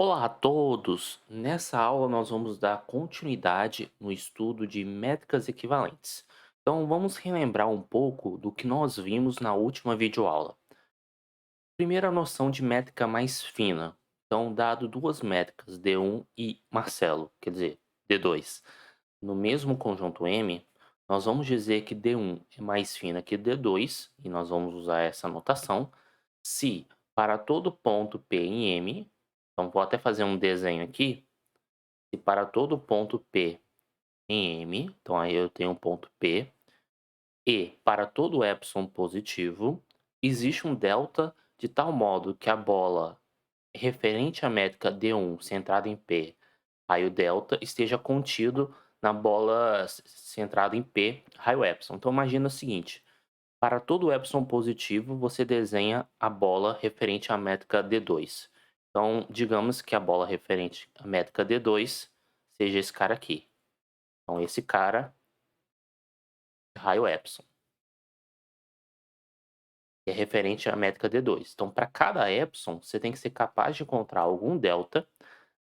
Olá a todos! Nessa aula nós vamos dar continuidade no estudo de métricas equivalentes. Então vamos relembrar um pouco do que nós vimos na última videoaula. Primeiro a noção de métrica mais fina. Então, dado duas métricas, D1 e Marcelo, quer dizer, D2, no mesmo conjunto M, nós vamos dizer que D1 é mais fina que D2, e nós vamos usar essa notação, se para todo ponto P em M, então vou até fazer um desenho aqui, se para todo ponto P em M, então aí eu tenho um ponto P, e para todo epsilon positivo, existe um delta de tal modo que a bola referente à métrica D1 centrada em P, raio delta, esteja contido na bola centrada em P, raio epsilon. Então imagina o seguinte, para todo epsilon positivo, você desenha a bola referente à métrica D2. Então, digamos que a bola referente à métrica D2 seja esse cara aqui. Então, esse cara é raio epsilon, que é referente à métrica D2. Então, para cada epsilon, você tem que ser capaz de encontrar algum delta,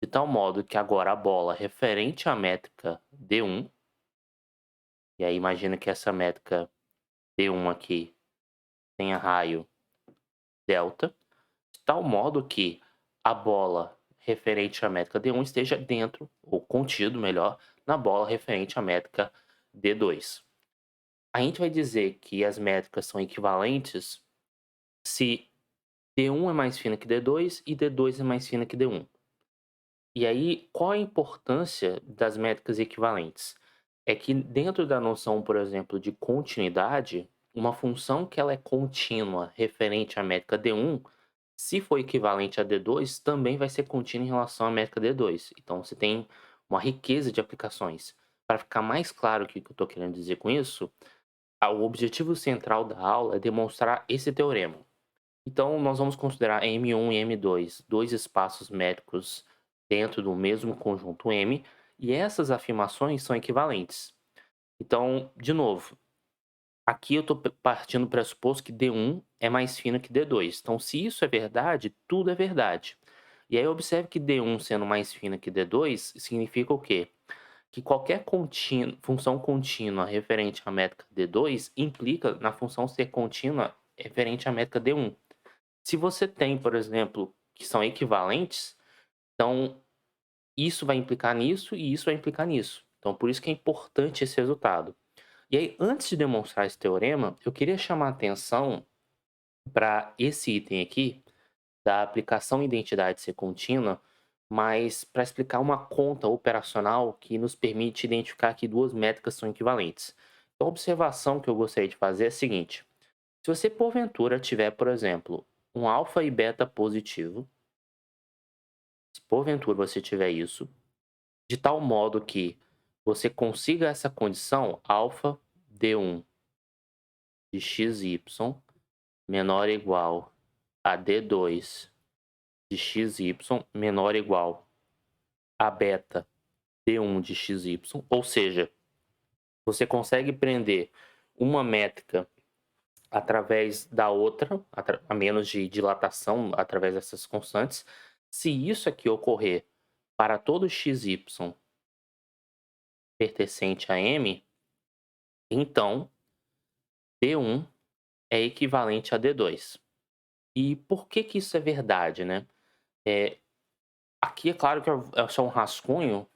de tal modo que agora a bola referente à métrica D1, e aí imagina que essa métrica D1 aqui tenha raio delta, de tal modo que a bola referente à métrica D1 esteja dentro, ou contido, melhor, na bola referente à métrica D2. A gente vai dizer que as métricas são equivalentes se D1 é mais fina que D2 e D2 é mais fina que D1. E aí, qual a importância das métricas equivalentes? É que dentro da noção, por exemplo, de continuidade, uma função que ela é contínua referente à métrica D1, se for equivalente a D2, também vai ser contínua em relação à métrica D2. Então você tem uma riqueza de aplicações. Para ficar mais claro o que eu estou querendo dizer com isso, o objetivo central da aula é demonstrar esse teorema. Então nós vamos considerar M1 e M2, dois espaços métricos dentro do mesmo conjunto M, e essas afirmações são equivalentes. Então, de novo, aqui eu estou partindo do pressuposto que D1 é mais fino que D2. Então, se isso é verdade, tudo é verdade. E aí observe que D1 sendo mais fina que D2 significa o quê? Que qualquer função contínua referente à métrica D2 implica na função ser contínua referente à métrica D1. Se você tem, por exemplo, que são equivalentes, então isso vai implicar nisso e isso vai implicar nisso. Então por isso que é importante esse resultado. E aí, antes de demonstrar esse teorema, eu queria chamar a atenção para esse item aqui, da aplicação identidade ser contínua, mas para explicar uma conta operacional que nos permite identificar que duas métricas são equivalentes. Então, a observação que eu gostaria de fazer é a seguinte: se você porventura tiver, por exemplo, um alfa e beta positivo, se porventura você tiver isso, de tal modo que você consiga essa condição alfa D1 de xy menor ou igual a D2 de xy menor ou igual a beta D1 de xy, ou seja, você consegue prender uma métrica através da outra, a menos de dilatação através dessas constantes. Se isso aqui ocorrer para todo xy pertencente a M, então D1 é equivalente a D2. E por que que isso é verdade, né? É, aqui é claro que é só um rascunho,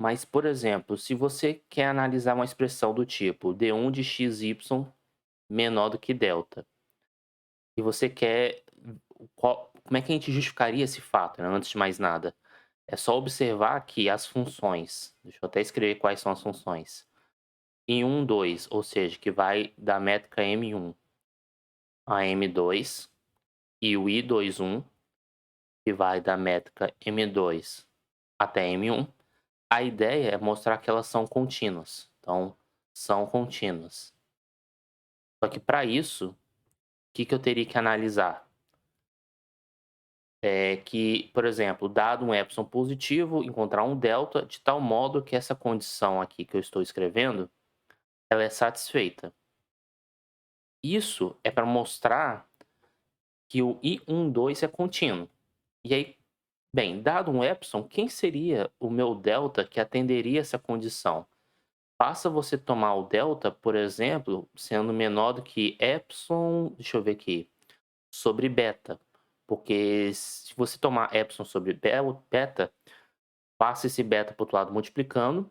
mas, por exemplo, se você quer analisar uma expressão do tipo D1 de xy menor do que delta, e você quer como é que a gente justificaria esse fato, né, antes de mais nada? É só observar que as funções, deixa eu até escrever quais são as funções. Em 1, 2, ou seja, que vai da métrica M1 a M2, e o I21, que vai da métrica M2 até M1, a ideia é mostrar que elas são contínuas. Então, são contínuas. Só que para isso, o que que eu teria que analisar? É que, por exemplo, dado um epsilon positivo, encontrar um delta de tal modo que essa condição aqui que eu estou escrevendo, ela é satisfeita. Isso é para mostrar que o I12 é contínuo. E aí, Bem, dado um epsilon, quem seria o meu delta que atenderia essa condição? Basta você tomar o delta, por exemplo, sendo menor do que epsilon, deixa eu ver aqui, sobre beta. Porque se você tomar epsilon sobre beta, passa esse beta para o outro lado multiplicando,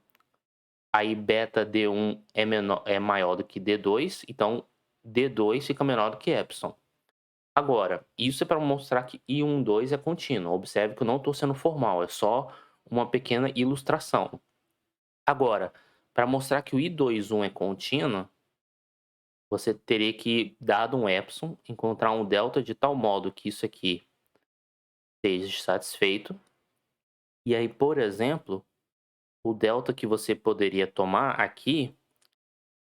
aí beta D1 é maior do que D2, então D2 fica menor do que epsilon. Agora, isso é para mostrar que I12 é contínuo. Observe que eu não estou sendo formal, é só uma pequena ilustração. Agora, para mostrar que o I21 é contínuo, você teria que, dado um epsilon, encontrar um delta de tal modo que isso aqui esteja satisfeito. E aí, por exemplo, o delta que você poderia tomar aqui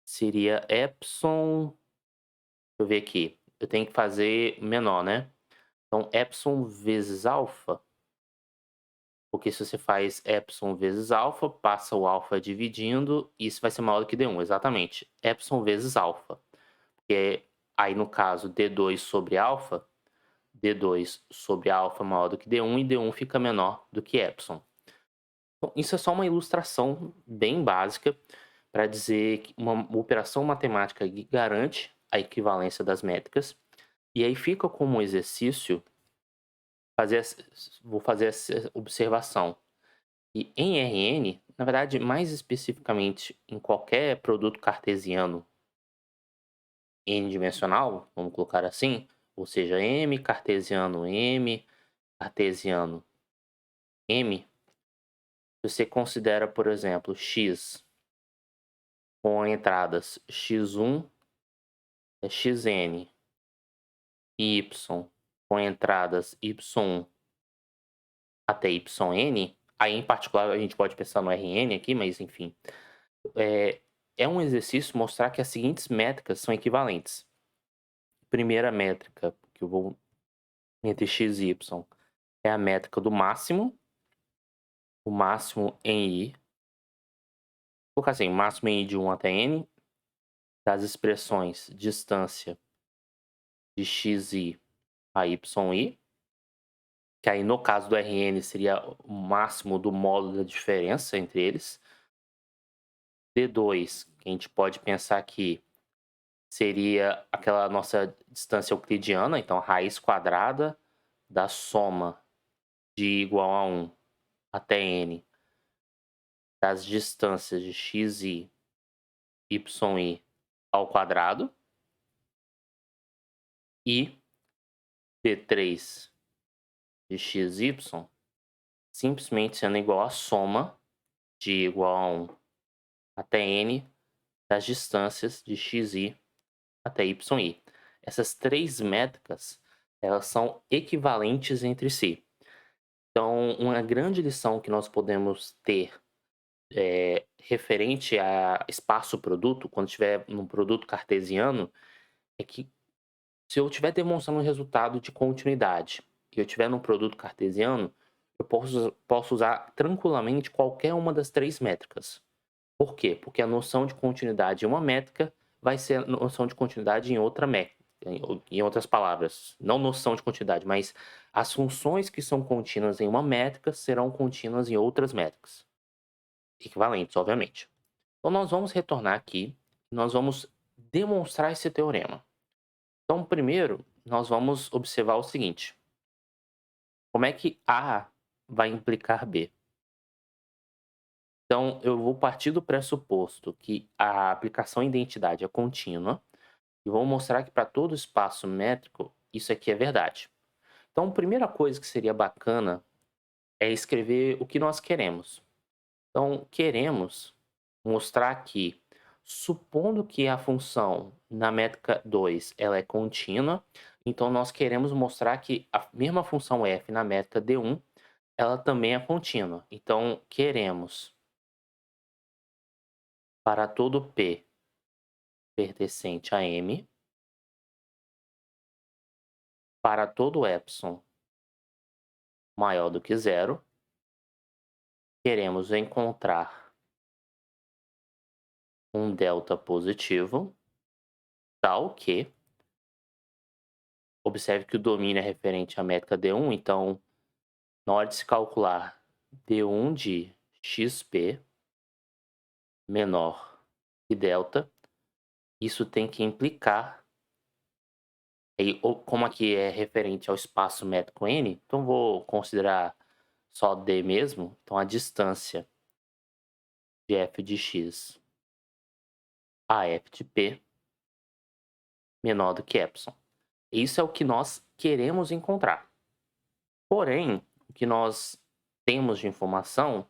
seria epsilon. Deixa eu ver aqui. Eu tenho que fazer menor, né? Então, epsilon vezes alfa. Porque se você faz epsilon vezes alfa, passa o alfa dividindo, e isso vai ser maior do que D1, exatamente. Epsilon vezes alfa. Que aí, no caso, D2 sobre alfa, D2 sobre alfa é maior do que D1 e D1 fica menor do que epsilon. Então, isso é só uma ilustração bem básica para dizer que uma operação matemática que garante a equivalência das métricas. E aí fica como exercício, vou fazer essa observação. E em Rn, na verdade, mais especificamente em qualquer produto cartesiano n-dimensional, vamos colocar assim, ou seja, M, cartesiano M, cartesiano M, você considera, por exemplo, x com entradas x1 é xn e y com entradas y1 até yn, aí em particular a gente pode pensar no Rn aqui, mas enfim, é um exercício mostrar que as seguintes métricas são equivalentes. Primeira métrica que eu vou entre x e y é a métrica do máximo, o máximo em i, vou colocar assim, máximo em i de 1 até n, das expressões distância de xi a yi, que aí no caso do Rn seria o máximo do módulo da diferença entre eles. D2, que a gente pode pensar que seria aquela nossa distância euclidiana, então a raiz quadrada da soma de igual a 1 até n das distâncias de xi, yi ao quadrado. E D3 de xy simplesmente sendo igual à soma de igual a 1 até n das distâncias de xi até yi. Essas três métricas, elas são equivalentes entre si. Então, uma grande lição que nós podemos ter referente a espaço-produto, quando estiver num produto cartesiano, é que se eu estiver demonstrando um resultado de continuidade e eu estiver num produto cartesiano, eu posso usar tranquilamente qualquer uma das três métricas. Por quê? Porque a noção de continuidade em uma métrica vai ser a noção de continuidade em outra métrica. Em outras palavras, não noção de continuidade, mas as funções que são contínuas em uma métrica serão contínuas em outras métricas. Equivalentes, obviamente. Então, nós vamos retornar aqui e nós vamos demonstrar esse teorema. Então, primeiro, nós vamos observar o seguinte. Como é que A vai implicar B? Então, eu vou partir do pressuposto que a aplicação identidade é contínua e vou mostrar que para todo espaço métrico isso aqui é verdade. Então, a primeira coisa que seria bacana é escrever o que nós queremos. Então, queremos mostrar que, supondo que a função na métrica 2 ela é contínua, então nós queremos mostrar que a mesma função f na métrica D1 ela também é contínua. Então, queremos, para todo P pertencente a M, para todo epsilon maior do que zero, queremos encontrar um delta positivo, tal que, observe que o domínio é referente à métrica D1, então Na hora de se calcular D1 de XP menor que delta, isso tem que implicar, aí, como aqui é referente ao espaço métrico n, então vou considerar só D mesmo, então a distância de f de x a f de p menor do que epsilon. Isso é o que nós queremos encontrar. Porém, o que nós temos de informação,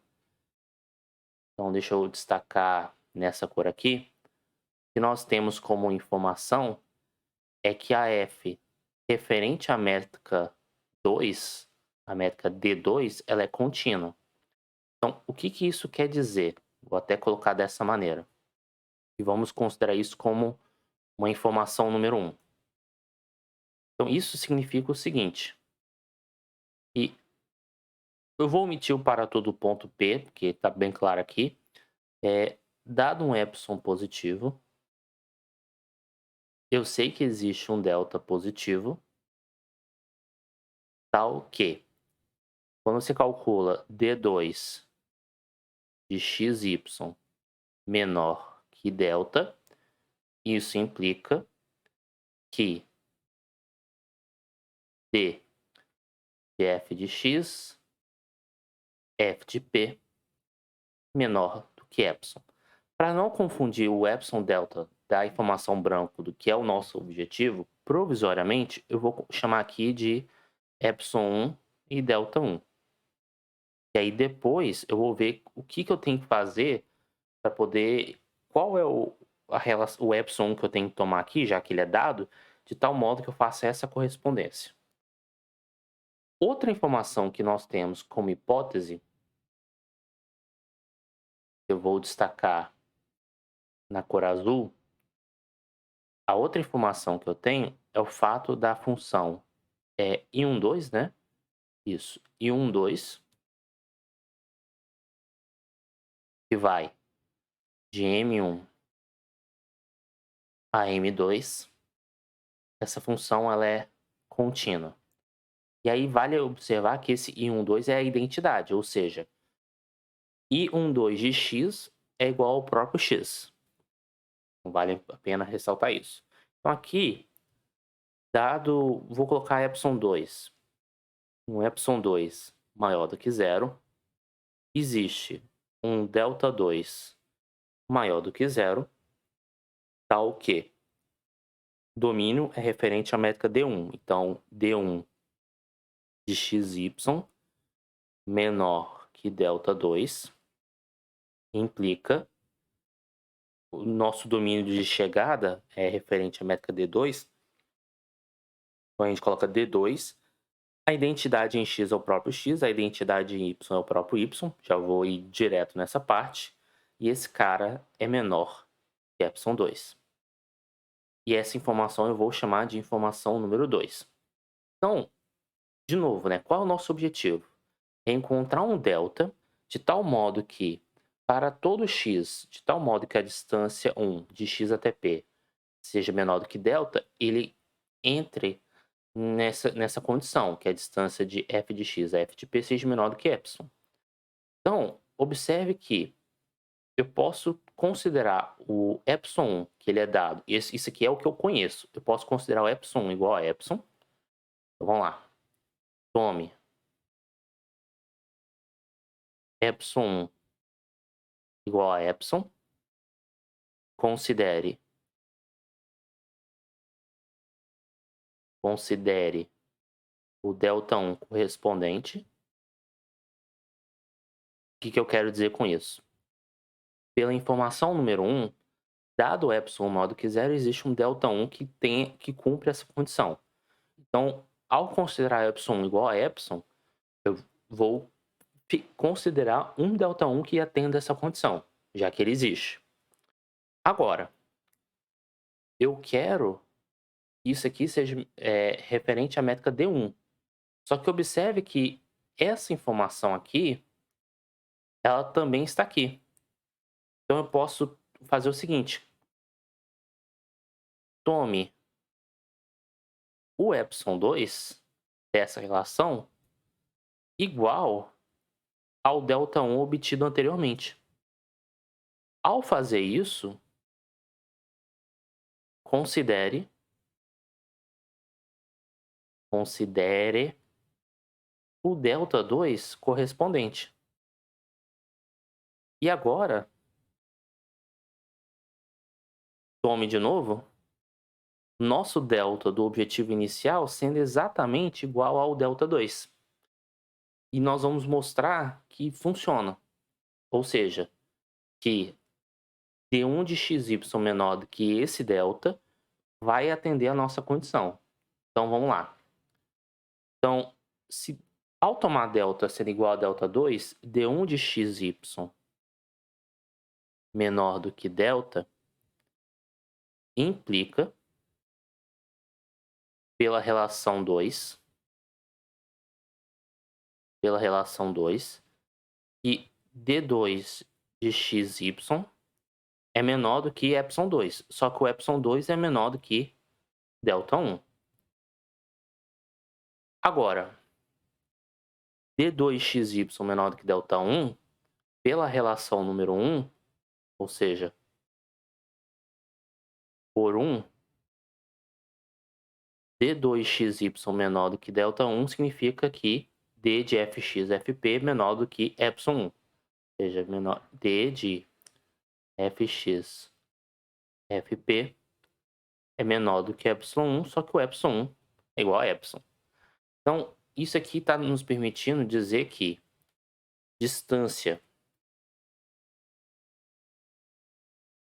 então deixa eu destacar nessa cor aqui, o que nós temos como informação é que a f referente à métrica 2, a métrica D2, ela é contínua. Então, o que isso quer dizer? Vou até colocar dessa maneira. E vamos considerar isso como uma informação número 1. Então, isso significa o seguinte, e eu vou omitir o para todo ponto P, porque está bem claro aqui. Dado um epsilon positivo, eu sei que existe um delta positivo, tal que, quando você calcula D2 de xy menor que delta, isso implica que D de f de x, f de p menor do que epsilon. Para não confundir o epsilon delta da informação branco do que é o nosso objetivo, provisoriamente eu vou chamar aqui de epsilon 1 e delta 1. E aí depois eu vou ver o que eu tenho que fazer para poder... Qual é o epsilon que eu tenho que tomar aqui, já que ele é dado, de tal modo que eu faça essa correspondência. Outra informação que nós temos como hipótese, eu vou destacar na cor azul, a outra informação que eu tenho é o fato da função I12, né? Isso, I12, que vai de M1 a M2. Essa função ela é contínua. E aí vale observar que esse I12 é a identidade, ou seja, I12 de x é igual ao próprio x. Então vale a pena ressaltar isso. Então aqui, vou colocar epsilon 2. Um epsilon 2 maior do que zero, existe um delta 2 maior do que zero, tal que domínio é referente à métrica D1. Então, D1 de xy menor que delta 2 implica o nosso domínio de chegada é referente à métrica D2. Então, a gente coloca D2. A identidade em x é o próprio x, a identidade em y é o próprio y. Já vou ir direto nessa parte. E esse cara é menor que epsilon 2. E essa informação eu vou chamar de informação número 2. Então, de novo, né? Qual é o nosso objetivo? É encontrar um delta de tal modo que, para todo x, de tal modo que a distância 1 de x até p seja menor do que delta, ele entre nessa condição, que a distância de f de x a f de p seja menor do que epsilon. Então, observe que eu posso considerar o epsilon 1, que ele é dado, isso aqui é o que eu conheço, eu posso considerar o epsilon 1 igual a epsilon. Então, vamos lá. Tome epsilon 1 igual a epsilon. Considere o delta 1 correspondente. O que eu quero dizer com isso? Pela informação número 1, dado o epsilon maior do que zero, existe um delta 1 que cumpre essa condição. Então, ao considerar epsilon igual a epsilon, eu vou considerar um delta 1 que atenda essa condição, já que ele existe. Agora, eu quero que isso aqui seja referente à métrica D1. Só que observe que essa informação aqui, ela também está aqui. Então eu posso fazer o seguinte. Tome o epsilon 2 dessa relação igual ao ΔI obtido anteriormente. Ao fazer isso, considere o ΔI correspondente. E agora, tome de novo nosso delta do objetivo inicial sendo exatamente igual ao ΔI. E nós vamos mostrar que funciona. Ou seja, que D1 de xy menor do que esse delta vai atender a nossa condição. Então, vamos lá. Então, se ao tomar delta sendo igual a ΔI, D1 de xy menor do que delta implica, pela relação 2, que D2 de xy é menor do que ε2, só que o ε2 é menor do que ΔI. Agora, D2xy menor do que ΔI, pela relação número 1, ou seja, por 1, D2xy menor do que ΔI significa que D de fx/fp é menor do que ε1. Ou seja, D de fx/fp é menor do que ε1, só que o ε1 é igual a ε. Então, isso aqui está nos permitindo dizer que distância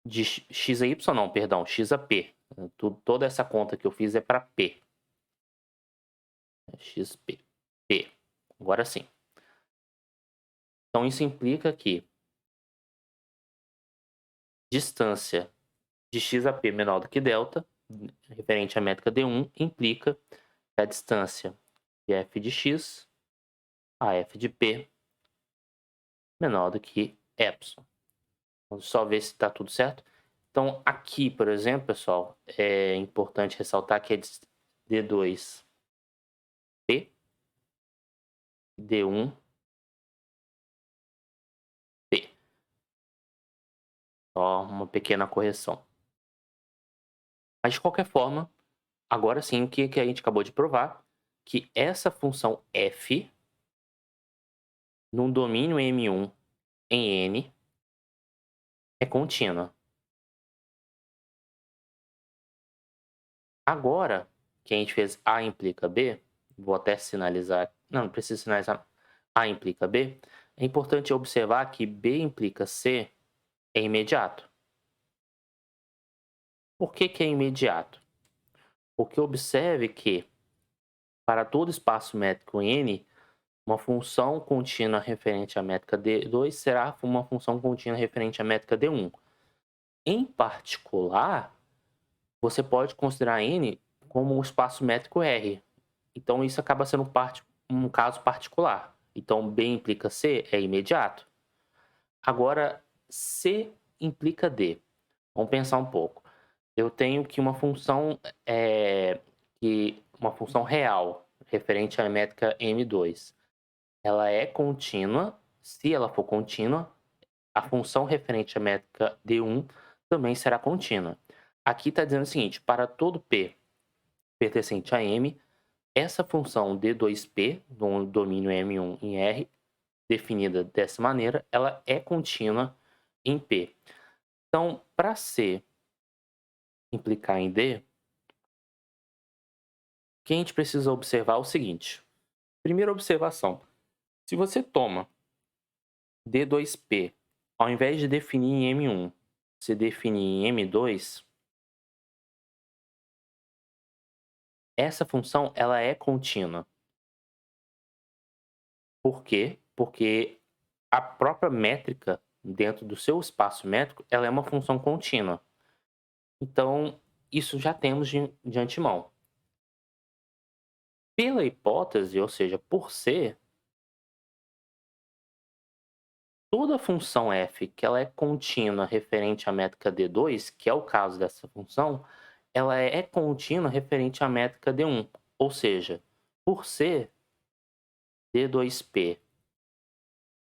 de xy não, perdão, x a p. Toda essa conta que eu fiz é para p. xp. P. Agora sim. Então, isso implica que distância de x a p menor do que delta, referente à métrica D1, implica que a distância de f de x a f de p menor do que ε. Vamos só ver se está tudo certo. Então, aqui, por exemplo, pessoal, é importante ressaltar que é D2P, D1P. Só uma pequena correção. Mas, de qualquer forma, agora sim, o que a gente acabou de provar? Que essa função f, num domínio M1 em N, é contínua. Agora que a gente fez A implica B, vou até sinalizar, não precisa sinalizar, A implica B, é importante observar que B implica C é imediato. Por que é imediato? Porque observe que, para todo espaço métrico N, uma função contínua referente à métrica D2 será uma função contínua referente à métrica D1. Em particular, você pode considerar N como um espaço métrico R. Então, isso acaba sendo um caso particular. Então, B implica C é imediato. Agora, C implica D. Vamos pensar um pouco. Eu tenho que uma função real referente à métrica M2. Ela é contínua. Se ela for contínua, a função referente à métrica D1 também será contínua. Aqui está dizendo o seguinte: para todo P pertencente a M, essa função D2P, no domínio M1 em R, definida dessa maneira, ela é contínua em P. Então, para C implicar em D, o que a gente precisa observar é o seguinte. Primeira observação. Se você toma D2P, ao invés de definir em M1, você definir em M2, essa função ela é contínua. Por quê? Porque a própria métrica dentro do seu espaço métrico, ela é uma função contínua. Então, isso já temos de antemão. Pela hipótese, ou seja, por C, toda função f que ela é contínua referente à métrica D2, que é o caso dessa função, ela é contínua referente à métrica D1. Ou seja, por C, D2P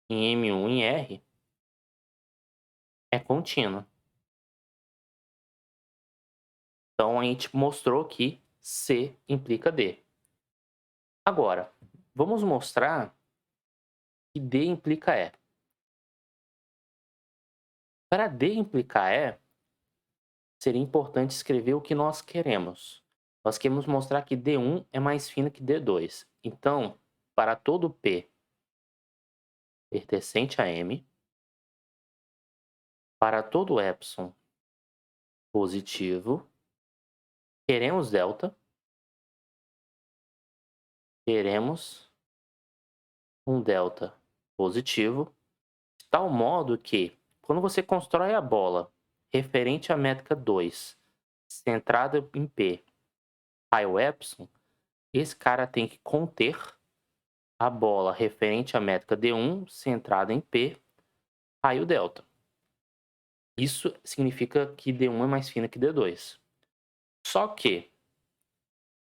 em M1 em R é contínua. Então, a gente mostrou que C implica D. Agora, vamos mostrar que D implica E. Para D implicar E, seria importante escrever o que nós queremos. Nós queremos mostrar que D1 é mais fina que D2. Então, para todo P pertencente a M, para todo epsilon positivo, queremos delta, queremos um delta positivo, de tal modo que, quando você constrói a bola referente à métrica 2, centrada em P, raio epsilon, esse cara tem que conter a bola referente à métrica D1, centrada em P, raio delta. Isso significa que D1 é mais fina que D2. Só que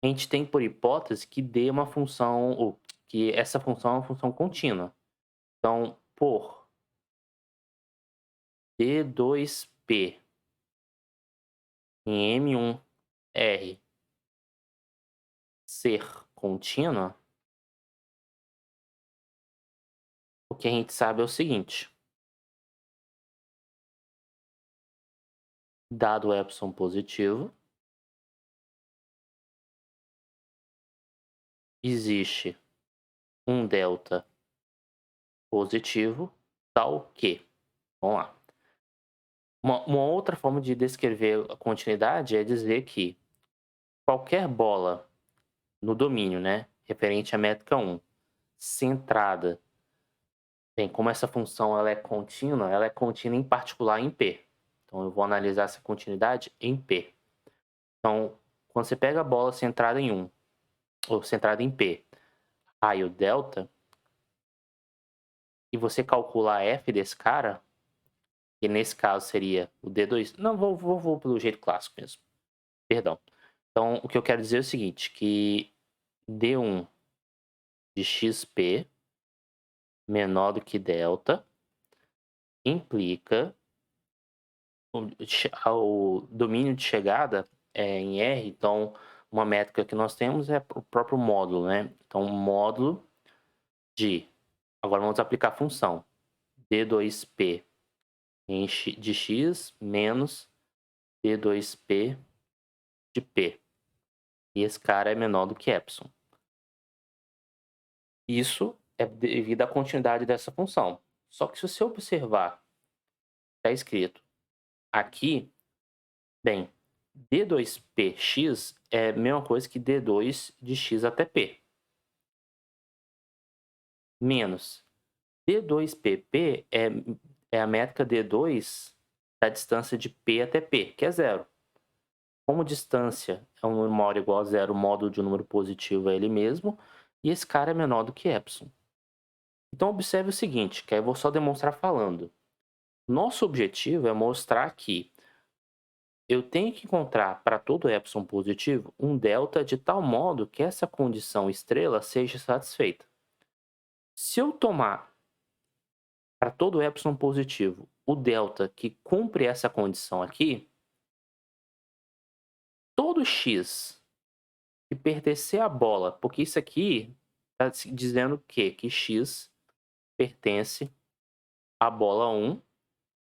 a gente tem por hipótese que D é uma função, ou que essa função é uma função contínua. Então, por D2P em M1R ser contínua, o que a gente sabe é o seguinte. Dado o epsilon positivo, existe um delta positivo, tal que... Vamos lá. Uma outra forma de descrever a continuidade é dizer que qualquer bola no domínio, né, referente à métrica 1, centrada, bem, como essa função ela é contínua em particular em P. Então, eu vou analisar essa continuidade em P. Então, quando você pega a bola centrada em 1, ou centrada em P, raio delta, e você calcula a F desse cara, que nesse caso seria o D2... Não, vou pelo jeito clássico mesmo. Perdão. Então, o que eu quero dizer é o seguinte, que D1 de XP menor do que delta implica o domínio de chegada em R. Então, uma métrica que nós temos é o próprio módulo, né? Então, módulo de... Agora vamos aplicar a função D2P de X menos D2P de P. E esse cara é menor do que epsilon. Isso é devido à continuidade dessa função. Só que se você observar, está escrito aqui, bem, D2Px é a mesma coisa que D2 de x até P. Menos D2PP é a métrica D2 da distância de P até P, que é zero. Como distância é um número maior ou igual a zero, o módulo de um número positivo é ele mesmo, e esse cara é menor do que epsilon. Então observe o seguinte, que aí eu vou só demonstrar falando. Nosso objetivo é mostrar que eu tenho que encontrar para todo epsilon positivo um delta de tal modo que essa condição estrela seja satisfeita. Se eu tomar para todo epsilon positivo o delta que cumpre essa condição aqui, todo x que pertencer à bola, porque isso aqui está dizendo que x pertence à bola 1,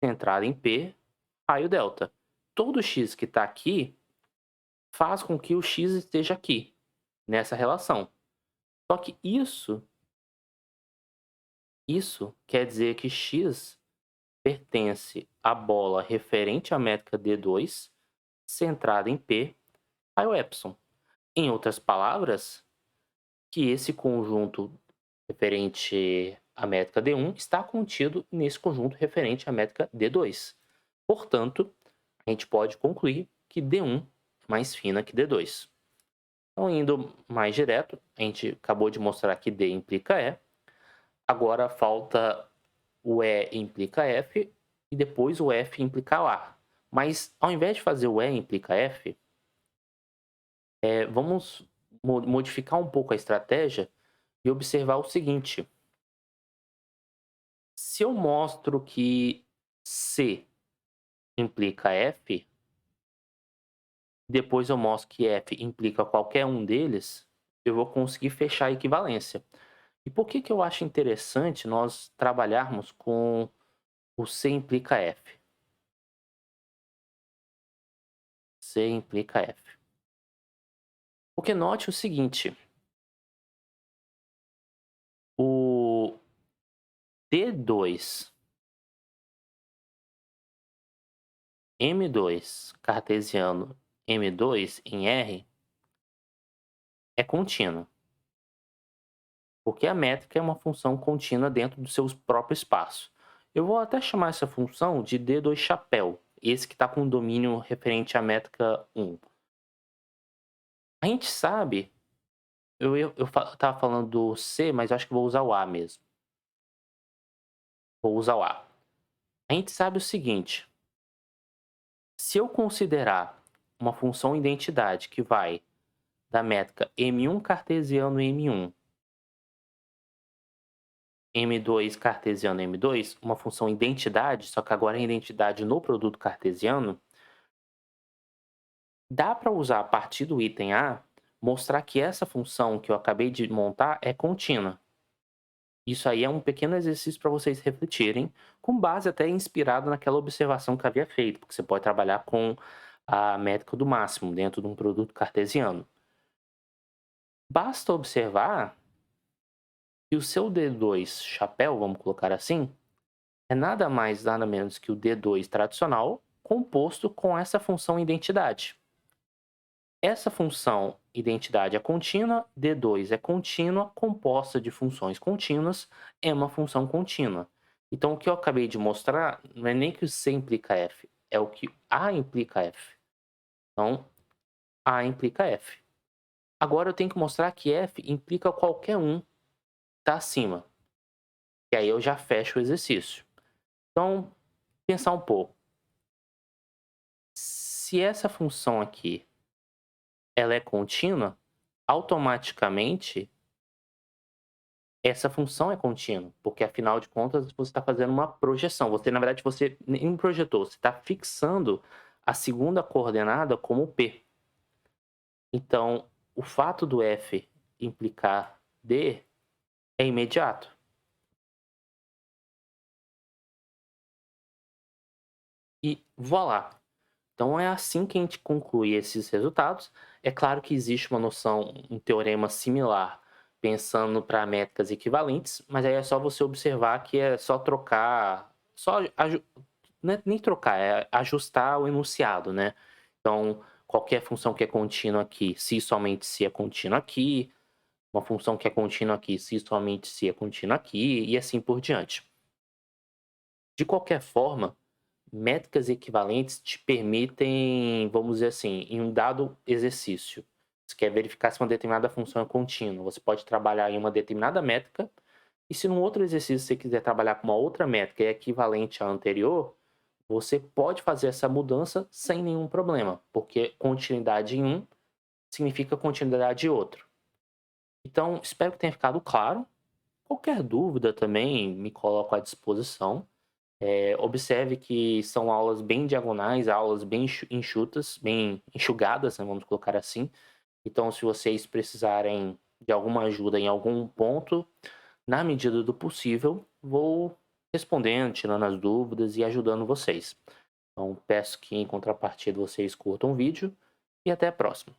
centrada em P, raio delta. Todo x que está aqui faz com que o x esteja aqui, nessa relação. Só que isso quer dizer que x pertence à bola referente à métrica D2, centrada em P, raio epsilon. Em outras palavras, que esse conjunto referente à métrica D1 está contido nesse conjunto referente à métrica D2. Portanto, a gente pode concluir que D1 é mais fina que D2. Então, indo mais direto, a gente acabou de mostrar que D implica E. Agora falta o E implica F e depois o F implica A. Mas, ao invés de fazer o E implica F, vamos modificar um pouco a estratégia e observar o seguinte: se eu mostro que C implica F, depois eu mostro que F implica qualquer um deles, eu vou conseguir fechar a equivalência. E por que que eu acho interessante nós trabalharmos com o C implica F? C implica F. Porque note o seguinte, o D2, M2 cartesiano, M2 em R é contínuo, porque a métrica é uma função contínua dentro do seu próprio espaço. Eu vou até chamar essa função de D2 chapéu, esse que está com domínio referente à métrica 1. A gente sabe, eu estava falando do C, mas eu acho que vou usar o A mesmo. Vou usar o A. A gente sabe o seguinte: se eu considerar uma função identidade que vai da métrica M1 cartesiano M1, M2 cartesiano M2, uma função identidade, só que agora é identidade no produto cartesiano, dá para usar a partir do item A, mostrar que essa função que eu acabei de montar é contínua. Isso aí é um pequeno exercício para vocês refletirem, com base até inspirado naquela observação que havia feito, porque você pode trabalhar com a métrica do máximo dentro de um produto cartesiano. Basta observar que o seu D2 chapéu, vamos colocar assim, é nada mais nada menos que o D2 tradicional composto com essa função identidade. Essa função identidade é contínua, D2 é contínua, composta de funções contínuas, é uma função contínua. Então, o que eu acabei de mostrar não é nem que o C implica F, é o que A implica F. Então, A implica F. Agora eu tenho que mostrar que F implica qualquer um que está acima. E aí eu já fecho o exercício. Então, pensar um pouco. Se essa função aqui ela é contínua, automaticamente essa função é contínua, porque afinal de contas você está fazendo uma projeção. Você, na verdade, você nem projetou, você está fixando a segunda coordenada como P. Então, o fato do F implicar D é imediato. E voilá! Então é assim que a gente conclui esses resultados. É claro que existe uma noção, um teorema similar, pensando para métricas equivalentes, mas aí é só você observar que é só trocar, não é nem trocar, é ajustar o enunciado, né? Então, qualquer função que é contínua aqui, se somente se é contínua aqui, uma função que é contínua aqui, se somente se é contínua aqui, e assim por diante. De qualquer forma, métricas equivalentes te permitem, vamos dizer assim, em um dado exercício, você quer verificar se uma determinada função é contínua, você pode trabalhar em uma determinada métrica, e se num outro exercício você quiser trabalhar com uma outra métrica equivalente à anterior, você pode fazer essa mudança sem nenhum problema, porque continuidade em um significa continuidade em outro. Então, espero que tenha ficado claro. Qualquer dúvida também me coloco à disposição. Observe que são aulas bem diagonais, aulas bem enxutas, bem enxugadas, né, vamos colocar assim. Então, se vocês precisarem de alguma ajuda em algum ponto, na medida do possível, vou respondendo, tirando as dúvidas e ajudando vocês. Então, peço que em contrapartida vocês curtam o vídeo e até a próxima.